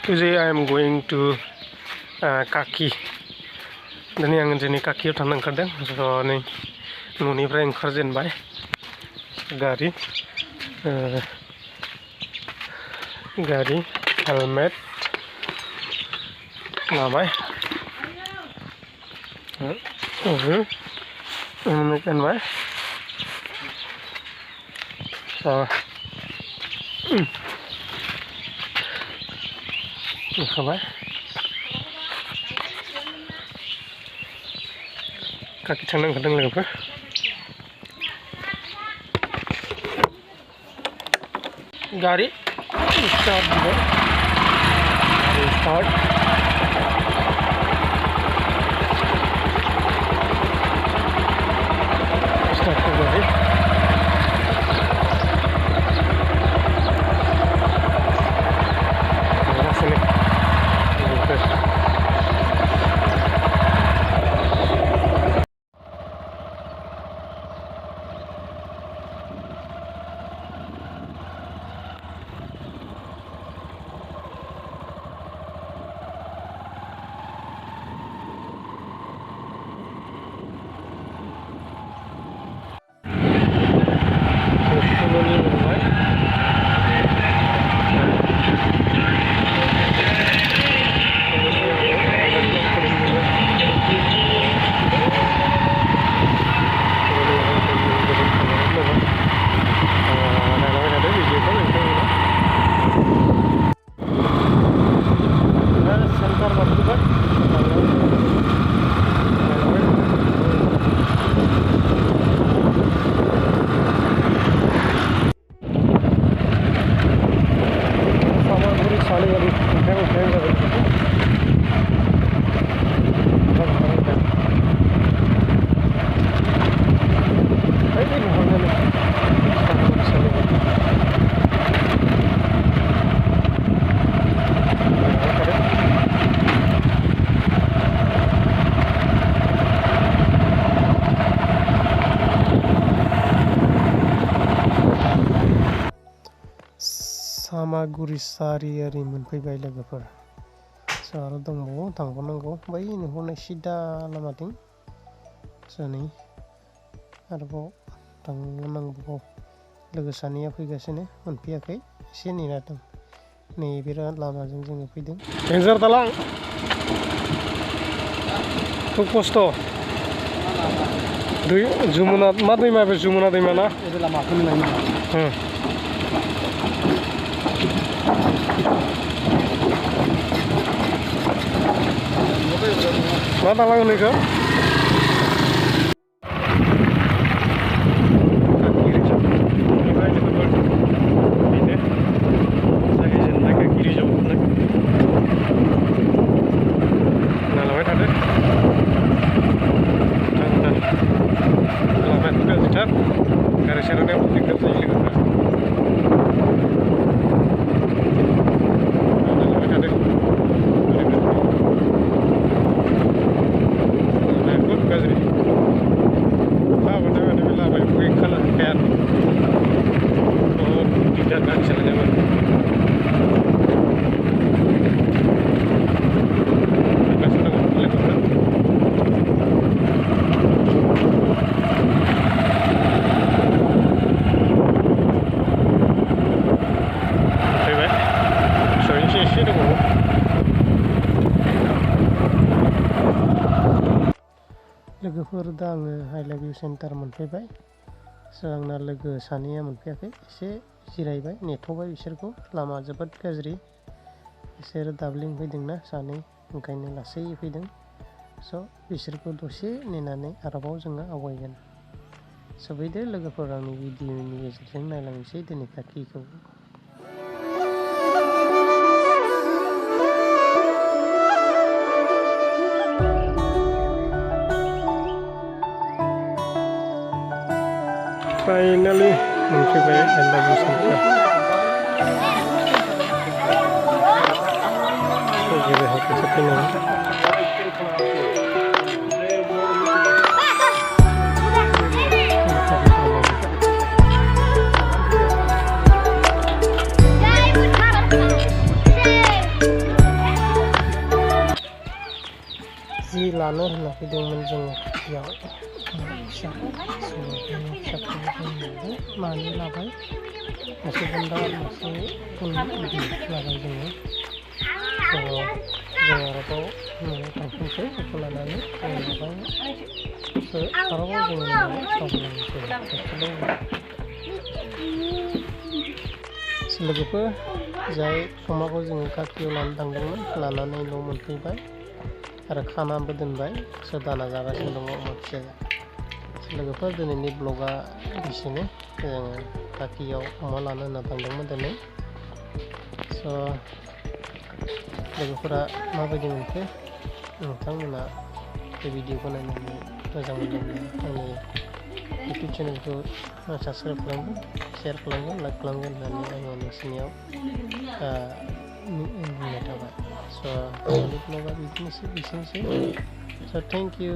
Today I am going to Kaki. Dini ang jeni Kaki थांनो ओंखारदों स' नै न'निफ्राय ओंखारजेनबाय गारि हेलमेट लाबाय हेलमेट गानबाय ओंखारबाय Kaki थांनो ओंखारदों लोगोफोर गारि स्टार्ट होबाय गारि स्टार्ट गारि Samagurisari मोनफैबाय लोगोफोर आरो दंबावो थांबावनांगौ बै नुहुरनाय सिदा लामाथिं नै आरोबाव थांनांगौ लोगो सानैया फैगासिनो मोनफैयाखै एसे नेना दं नै बिराद लामाजों जोङो फैदों डेन्जार दालां खुब खस्थ' दै जुमुना मा दैमा बे जुमुना दैमा ना लामाखौ नुनाय मा दालां होनो बेखौ नालाबाय थादो लामायाथ' गाज्रिथार गारि सालायनायाव दिगदार जायो लोगोफोर लोगोफोर दा आङो आइ लाभ इउ सेन्टार मोनफैबाय आंना लोगो सानैया मोनफैयाखै एसे जिरायबाय नेथ'बाय बिसोरखौ लामा जोबोद गाज्रि बिसोर दाब्लिं फैदोंना सानै ओंखायनो लासै फैदों स' बिसोरखौ दसे नेनानै आरोबाव जोङो आवगायगोन सफैदो लोगोफोर आंनि भिडिअनि गेजेरजों नायलांनोसै दिनै काकिखौ Finally, मोनफैबाय आइ लाभ इउ सेन्टार गेलेहाखौसो फैनानै लानो होनना फैदोंमोन जोङो खाथियाव फिसाखौ जों मानै लाबाय मासे बुन्दा मासे बुन्दि लाबाय जोङो जों आरोबाव न'आव थांफिनसै बेखौ लानानै जों आरोबाव जोङो न'आव थांफिनलांनोसै लोगोफोर जाय अमाखौ जोङो खाथियाव लानो थांदोंमोन लानानै न' मोनफैबाय आरो खानाबो दोनबाय दाना जागासिनो दङ अमा फिसाया लोगोफोर दिनैनि ब्लगा बिसिनो जोङो खाथियाव अमा लानो होनना थांदोंमोन दिनै लोगोफोरा माबायदि मोनखो नोंथांमोना बे भिडिअखौ नायनानै मोजां मोनदोंब्ला आंनि इउटुब चेनेलखौ साबस्क्राइब खालामगोन शेयार खालामगोन लाइक खालामगोन होननानै आङो नोंसोरनियाव बुंनाय थाबाय आंनि ब्लगा बिदिनोसै थेंक इउ